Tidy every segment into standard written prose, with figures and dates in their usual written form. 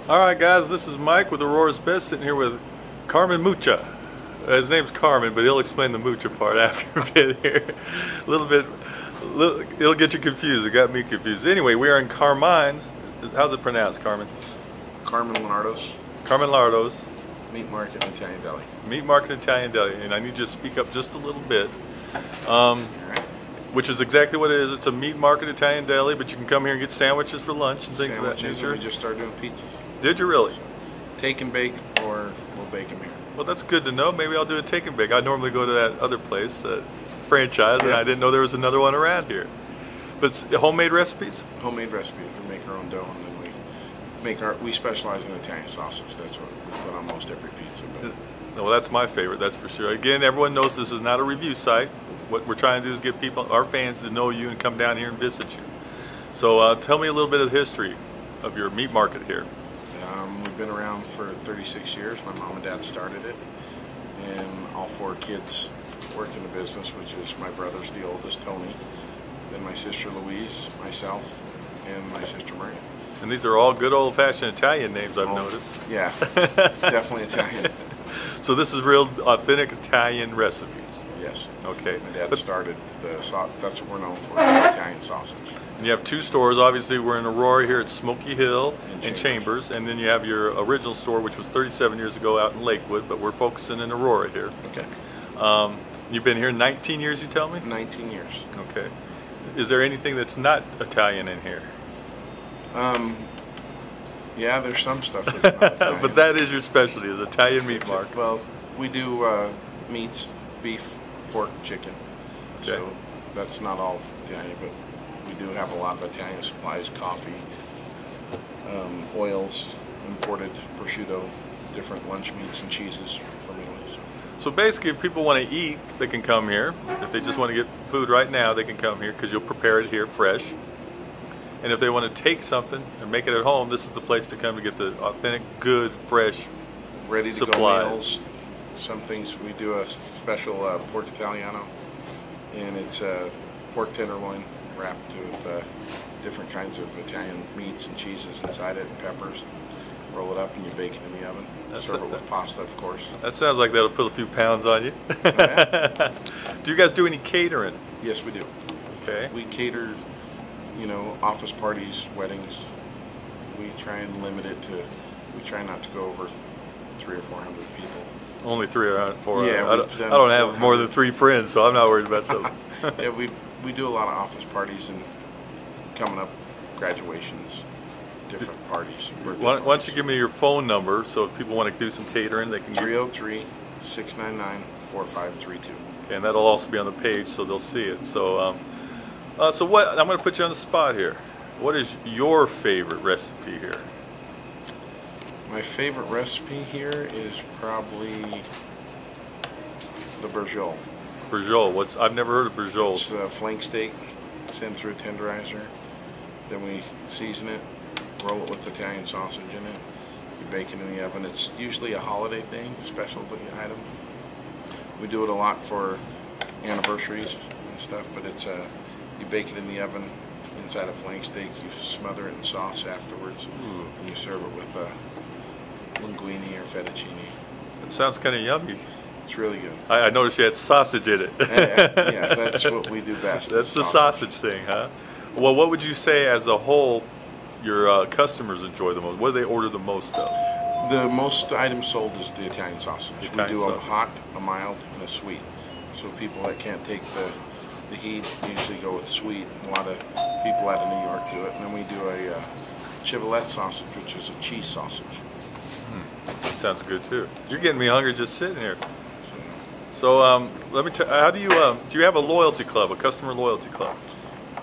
Alright guys, this is Mike with Aurora's Best, sitting here with Carmine Mucha. His name's Carmine, but he'll explain the Mucha part after a bit here. It'll get you confused. It got me confused. Anyway, we are in Carmine. How's it pronounced, Carmine? Carmine Lonardo's. Carmine Lonardo's. Meat Market and Italian Deli. Meat Market and Italian Deli. And I need you to speak up just a little bit. Which is exactly what it is. It's a meat market Italian deli, but you can come here and get sandwiches for lunch and things of that nature. We just started doing pizzas. Did you really? Take and bake, or we'll bake them here. Well, that's good to know. Maybe I'll do a take and bake. I normally go to that other place, franchise, and I didn't know there was another one around here. But it's homemade recipes? Homemade recipes. We make our own dough, and then we specialize in Italian sausage. That's what we put on most every pizza. But. Well, that's my favorite, that's for sure. Again, everyone knows this is not a review site. What we're trying to do is get people, our fans, to know you and come down here and visit you. So tell me a little bit of the history of your meat market here. We've been around for 36 years. My mom and dad started it, and all 4 kids work in the business, which is my brother's the oldest, Tony, then my sister Louise, myself, and my sister Maria. And these are all good old-fashioned Italian names, I've noticed. Yeah, definitely Italian. So this is real authentic Italian recipes. Yes. Okay. My dad started that's what we're known for, Italian sausage. And you have 2 stores. Obviously, we're in Aurora here at Smoky Hill and Chambers. And then you have your original store, which was 37 years ago out in Lakewood, but we're focusing in Aurora here. Okay. You've been here 19 years, you tell me? 19 years. Okay. Is there anything that's not Italian in here? Yeah, there's some stuff that's not Italian. But that is your specialty, is Italian meat market. Well, we do meats, beef, pork, chicken. Okay. So that's not all Italian, but we do have a lot of Italian supplies, coffee, oils, imported prosciutto, different lunch meats and cheeses from Italy. So basically, if people want to eat, they can come here. If they just want to get food right now, they can come here because you'll prepare it here fresh. And if they want to take something and make it at home, this is the place to come to get the authentic, good, fresh ready to supplies. Go meals. Some things we do a special pork Italiano, and it's a pork tenderloin wrapped with different kinds of Italian meats and cheeses inside it, and peppers. Roll it up and you bake it in the oven. Serve it with pasta, of course. That sounds like that'll put a few pounds on you. Oh, yeah. Do you guys do any catering? Yes, we do. Okay. We cater, office parties, weddings. We try and limit it to. We try not to go over 300 or 400 people. Only 3 or 4. Yeah, I don't have more than 3 friends, so I'm not worried about something. Yeah, we do a lot of office parties and coming up, graduations, different parties. Why don't you give me your phone number so if people want to do some catering, they can. 303-699-4532. Okay, and that'll also be on the page, so they'll see it. So, so what? I'm going to put you on the spot here. What is your favorite recipe here? My favorite recipe here is probably the Berjol. Berjol. I've never heard of Berjol. It's flank steak, sent through a tenderizer. Then we season it, roll it with Italian sausage in it. You bake it in the oven. It's usually a holiday thing, specialty item. We do it a lot for anniversaries and stuff, but it's you bake it in the oven inside a flank steak. You smother it in sauce afterwards, and you serve it with linguine or fettuccine. It sounds kind of yummy. It's really good. I noticed you had sausage in it. Yeah, that's what we do best. That's the sausage thing, huh? Well, what would you say as a whole your customers enjoy the most? What do they order the most of? The most items sold is the Italian sausage. We do a hot, a mild, and a sweet. So people that can't take the heat usually go with sweet. A lot of people out of New York do it. And then we do a Chivalette sausage, which is a cheese sausage. That sounds good too. You're getting me hungry just sitting here. So let me tell. How do you have a loyalty club, a customer loyalty club?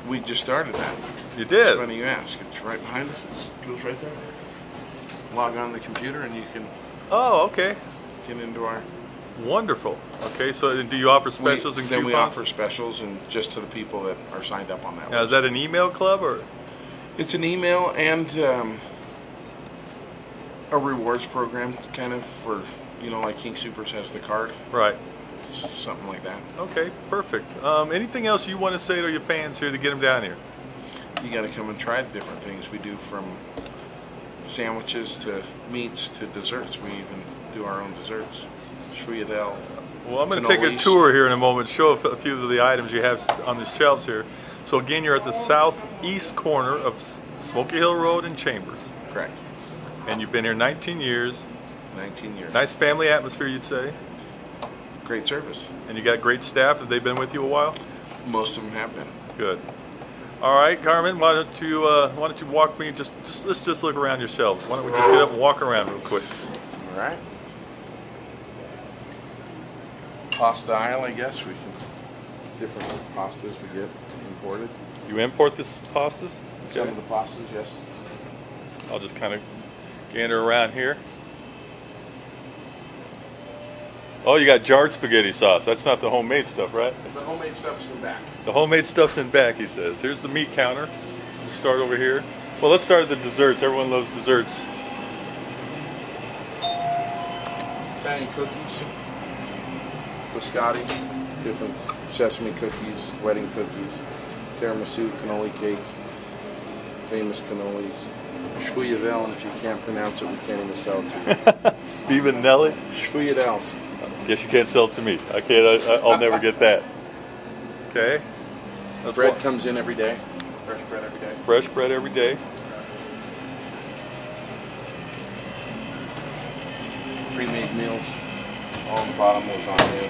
We just started that. You did? It's funny you ask. It's right behind us. It goes right there. Log on the computer and you can. Oh, okay. Get into our. Wonderful. Okay, so do you offer specials and coupons? Then we offer specials and just to the people that are signed up on that now, list. Is that an email club or? It's an email and a rewards program, kind of for like King Soopers has the card. Right. Something like that. Okay, perfect. Anything else you want to say to your fans here to get them down here? You got to come and try different things we do, from sandwiches to meats to desserts. We even do our own desserts. Sfuyadel. Well, I'm going to take a tour here in a moment, show a few of the items you have on the shelves here. So again, you're at the southeast corner of Smoky Hill Road and Chambers. Correct. And you've been here 19 years. 19 years. Nice family atmosphere, you'd say. Great service. And you got great staff. Have they been with you a while? Most of them have been. Good. All right, Carmen, why don't you walk me, let's just look around your shelves. Why don't we just get up and walk around real quick. All right. Pasta aisle, I guess. We can, different pastas we get imported. You import this pastas? Some of the pastas, yes. I'll just kind of gander around here. Oh, you got jarred spaghetti sauce. That's not the homemade stuff, right? The homemade stuff's in back. The homemade stuff's in back, he says. Here's the meat counter. We'll start over here. Well, let's start at the desserts. Everyone loves desserts. Italian cookies. Biscotti. Different sesame cookies, wedding cookies, tiramisu, cannoli cake, famous cannolis. Sfuyadel, and if you can't pronounce it, we can't even sell it to you. Stephen Nelly? Sfuyadels. Guess you can't sell it to me. I can't. I'll never get that. Okay. Bread comes in every day. Fresh bread every day. Fresh bread every day. Pre-made meals. All on the bottom, lasagna,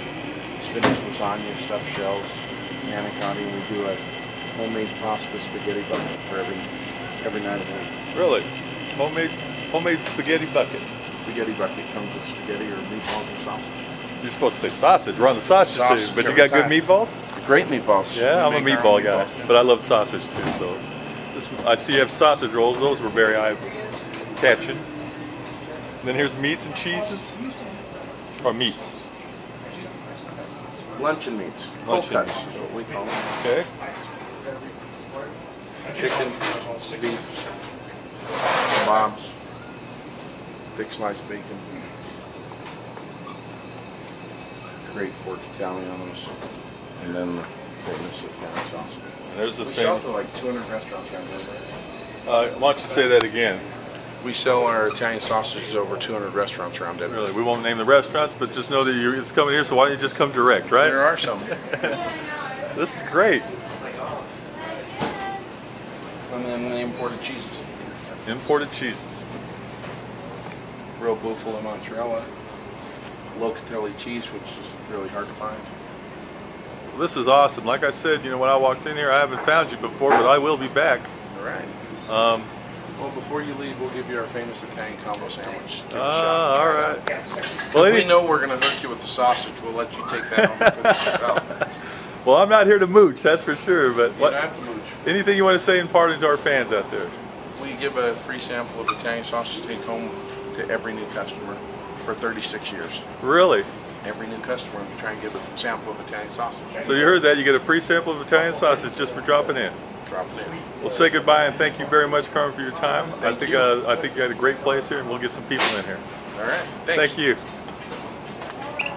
spinach lasagna, stuffed shells, manicotti. We do a homemade pasta spaghetti bucket for every night of the week. Really? Homemade spaghetti bucket. Spaghetti bucket comes with spaghetti or meatballs or sausage. You're supposed to say sausage. We're on the sausage series, but you got good meatballs? Great meatballs. Yeah, I'm a meatball guy, but I love sausage too. So I see you have sausage rolls. Those were very eye-catching. Then here's meats and cheeses, or meats. Luncheon meats. Luncheon Cold cuts meats. is what we call them. Okay. Chicken, beef, kebabs, thick sliced bacon. Great fork Italianos, and then the famous Italian sausage. And there's the we sell to like 200 restaurants around here. why don't you say that again? We sell our Italian sausages over 200 restaurants around Denver. Really, we won't name the restaurants, but just know that it's coming here, so why don't you just come direct, right? There are some. This is great. And then the imported cheeses. Imported cheeses. Real buffalo mozzarella. Locatelli cheese, which is really hard to find. Well, this is awesome. Like I said, when I walked in here, I haven't found you before, but I will be back. All right. Well, before you leave, we'll give you our famous Italian combo sandwich. Give it a shot. All right. Well, if we know we're going to hook you with the sausage, we'll let you take that home and cook it yourself. Well, I'm not here to mooch, that's for sure. But You don't have to mooch. Anything you want to say in part to our fans out there? We give a free sample of Italian sausage to take home to every new customer for 36 years. Really? Every new customer, we try and give a sample of Italian sausage. So you heard that. You get a free sample of Italian sausage just for dropping in. Drop it in. We'll say goodbye and thank you very much, Carmen, for your time. Thank you. I think you had a great place here, and we'll get some people in here. All right. Thanks. Thank you.